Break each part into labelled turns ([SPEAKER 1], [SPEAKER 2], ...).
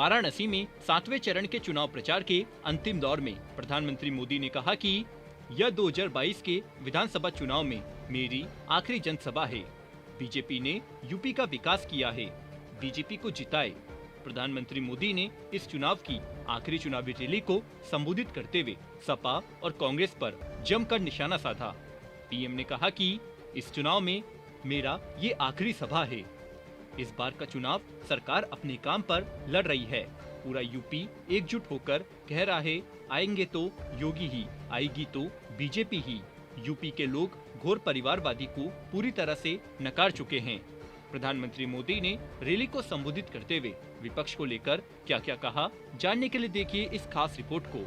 [SPEAKER 1] वाराणसी में 7वें चरण के चुनाव प्रचार के अंतिम दौर में प्रधानमंत्री मोदी ने कहा कि यह 2022 के विधानसभा चुनाव में मेरी आखिरी जनसभा है। बीजेपी ने यूपी का विकास किया है, बीजेपी को जिताए। प्रधानमंत्री मोदी ने इस चुनाव की आखिरी चुनावी रैली को संबोधित करते हुए सपा और कांग्रेस पर जमकर निशाना साधा। पीएम ने कहा कि इस चुनाव में मेरा ये आखिरी सभा है। इस बार का चुनाव सरकार अपने काम पर लड़ रही है। पूरा यूपी एकजुट होकर कह रहा है, आएंगे तो योगी ही, आएगी तो बीजेपी ही। यूपी के लोग घोर परिवारवादी को पूरी तरह से नकार चुके हैं। प्रधानमंत्री मोदी ने रैली को संबोधित करते हुए विपक्ष को लेकर क्या क्या कहा, जानने के लिए देखिए इस खास रिपोर्ट को।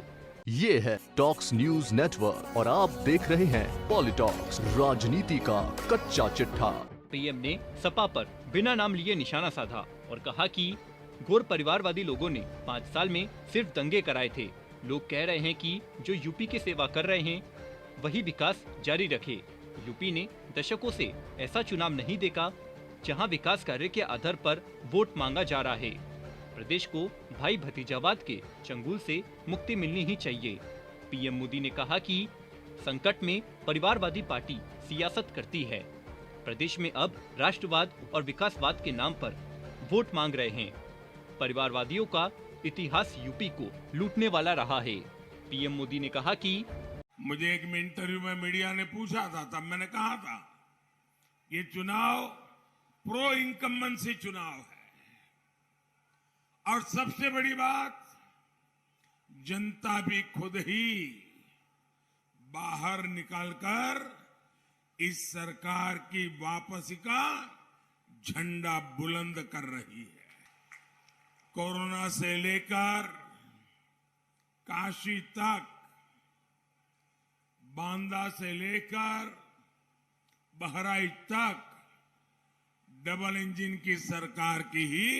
[SPEAKER 2] ये है टॉक्स न्यूज नेटवर्क और आप देख रहे हैं पॉलिटॉक्स, राजनीति का कच्चा चिट्ठा।
[SPEAKER 1] पीएम ने सपा पर बिना नाम लिए निशाना साधा और कहा कि घोर परिवारवादी लोगों ने 5 साल में सिर्फ दंगे कराए थे। लोग कह रहे हैं कि जो यूपी की सेवा कर रहे हैं वही विकास जारी रखे। यूपी ने दशकों से ऐसा चुनाव नहीं देखा जहां विकास कार्य के आधार पर वोट मांगा जा रहा है। प्रदेश को भाई भतीजावाद के चंगुल से मुक्ति मिलनी ही चाहिए। पीएम मोदी ने कहा कि संकट में परिवारवादी पार्टी सियासत करती है। प्रदेश में अब राष्ट्रवाद और विकासवाद के नाम पर वोट मांग रहे हैं। परिवारवादियों का इतिहास यूपी को लूटने वाला रहा है। पीएम मोदी ने कहा कि
[SPEAKER 3] मुझे एक इंटरव्यू में मीडिया ने पूछा था, तब मैंने कहा था ये चुनाव प्रो इनकम्बेंसी चुनाव है और सबसे बड़ी बात, जनता भी खुद ही बाहर निकलकर इस सरकार की वापसी का झंडा बुलंद कर रही है। कोरोना से लेकर काशी तक, बांदा से लेकर बहराइच तक डबल इंजन की सरकार की ही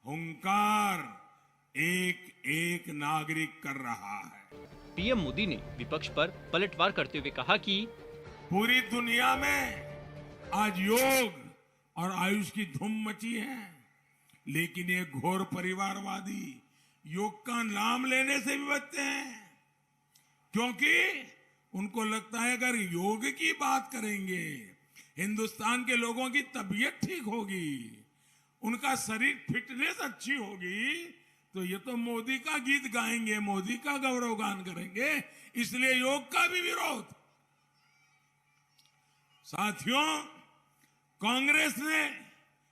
[SPEAKER 3] हुंकार एक एक नागरिक कर रहा है।
[SPEAKER 1] पीएम मोदी ने विपक्ष पर पलटवार करते हुए कहा कि
[SPEAKER 3] पूरी दुनिया में आज योग और आयुष की धूम मची है, लेकिन ये घोर परिवारवादी योग का नाम लेने से भी बचते हैं, क्योंकि उनको लगता है अगर योग की बात करेंगे हिंदुस्तान के लोगों की तबीयत ठीक होगी, उनका शरीर फिटनेस अच्छी होगी, तो ये तो मोदी का गीत गाएंगे, मोदी का गौरव गान करेंगे, इसलिए योग का भी विरोध। साथियों, कांग्रेस ने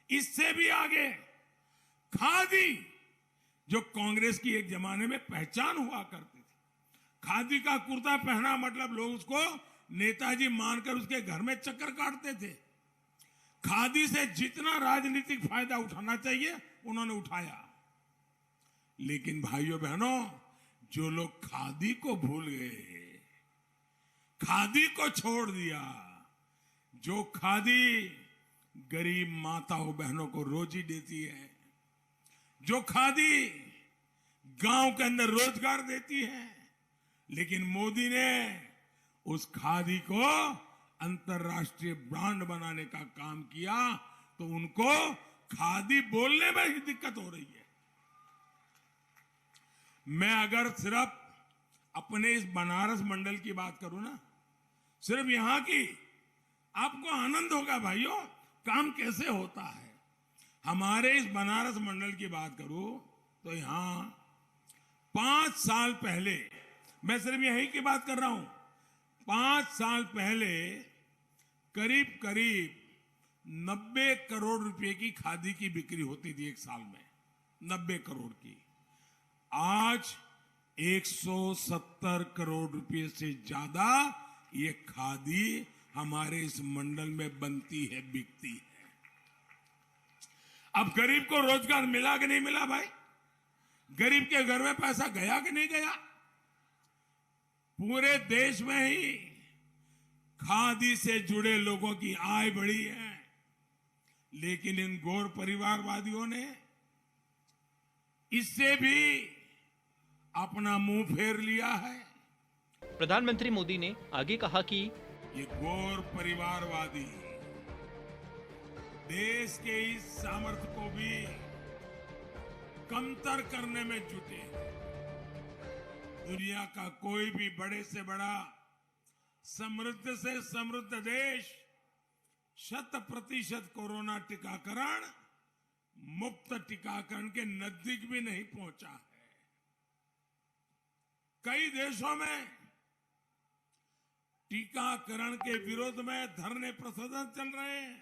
[SPEAKER 3] इससे भी आगे खादी, जो कांग्रेस की एक जमाने में पहचान हुआ करती थी, खादी का कुर्ता पहना मतलब लोग उसको नेताजी मानकर उसके घर में चक्कर काटते थे। खादी से जितना राजनीतिक फायदा उठाना चाहिए उन्होंने उठाया, लेकिन भाइयों बहनों, जो लोग खादी को भूल गए, खादी को छोड़ दिया, जो खादी गरीब माताओं बहनों को रोजी देती है, जो खादी गांव के अंदर रोजगार देती है, लेकिन मोदी ने उस खादी को अंतर्राष्ट्रीय ब्रांड बनाने का काम किया, तो उनको खादी बोलने में ही दिक्कत हो रही है। मैं अगर सिर्फ अपने इस बनारस मंडल की बात करूं ना, सिर्फ यहां की, आपको आनंद होगा भाइयों काम कैसे होता है। हमारे इस बनारस मंडल की बात करूं तो यहां 5 साल पहले, मैं सिर्फ यही की बात कर रहा हूं, 5 साल पहले करीब करीब 90 करोड़ रुपए की खादी की बिक्री होती थी एक साल में, 90 करोड़ की। आज 170 करोड़ रुपए से ज्यादा ये खादी हमारे इस मंडल में बनती है, बिकती है। अब गरीब को रोजगार मिला कि नहीं मिला भाई? गरीब के घर में पैसा गया कि नहीं गया? पूरे देश में ही खादी से जुड़े लोगों की आय बढ़ी है, लेकिन इन घोर परिवारवादियों ने इससे भी अपना मुंह फेर लिया है।
[SPEAKER 1] प्रधानमंत्री मोदी ने आगे कहा कि
[SPEAKER 3] ये घोर परिवारवादी देश के इस सामर्थ्य को भी कमतर करने में जुटे हैं। दुनिया का कोई भी बड़े से बड़ा समृद्ध से समृद्ध देश 100% कोरोना टीकाकरण मुफ्त टीकाकरण के नजदीक भी नहीं पहुंचा है। कई देशों में टीकाकरण के विरोध में धरने प्रदर्शन चल रहे हैं।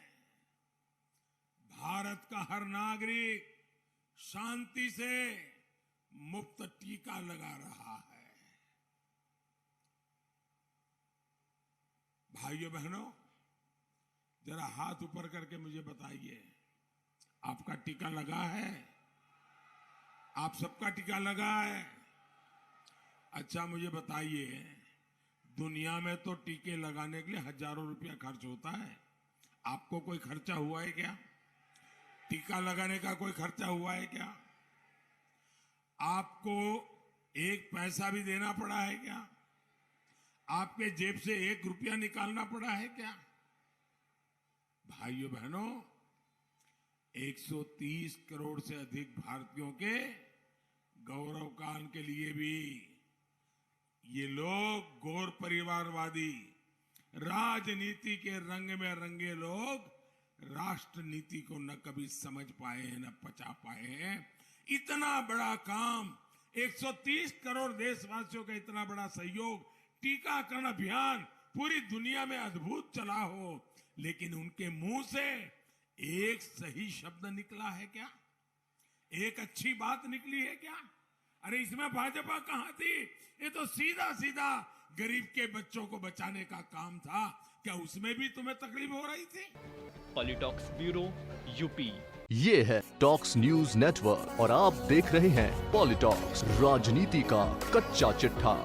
[SPEAKER 3] भारत का हर नागरिक शांति से मुफ्त टीका लगा रहा है। भाइयों बहनों, जरा हाथ ऊपर करके मुझे बताइए, आपका टीका लगा है? आप सबका टीका लगा है? अच्छा, मुझे बताइए, दुनिया में तो टीके लगाने के लिए हजारों रुपया खर्च होता है। आपको कोई खर्चा हुआ है क्या? टीका लगाने का कोई खर्चा हुआ है क्या? आपको एक पैसा भी देना पड़ा है क्या? आपके जेब से 1 रुपया निकालना पड़ा है क्या? भाइयों बहनों, 130 करोड़ से अधिक भारतीयों के गौरव काल के लिए भी ये लोग गौर परिवारवादी राजनीति के रंग में रंगे लोग राष्ट्र नीति को न कभी समझ पाए हैं, न पचा पाए हैं। इतना बड़ा काम, 130 करोड़ देशवासियों का इतना बड़ा सहयोग, टीकाकरण अभियान पूरी दुनिया में अद्भुत चला हो, लेकिन उनके मुंह से एक सही शब्द निकला है क्या? एक अच्छी बात निकली है क्या? अरे इसमें भाजपा कहां थी? ये तो सीधा सीधा गरीब के बच्चों को बचाने का काम था। क्या उसमें भी तुम्हें तकलीफ हो रही थी?
[SPEAKER 1] PoliTalks bureau, UP.
[SPEAKER 2] ये है टॉक्स न्यूज नेटवर्क और आप देख रहे हैं पॉलिटॉक्स, राजनीति का कच्चा चिट्ठा।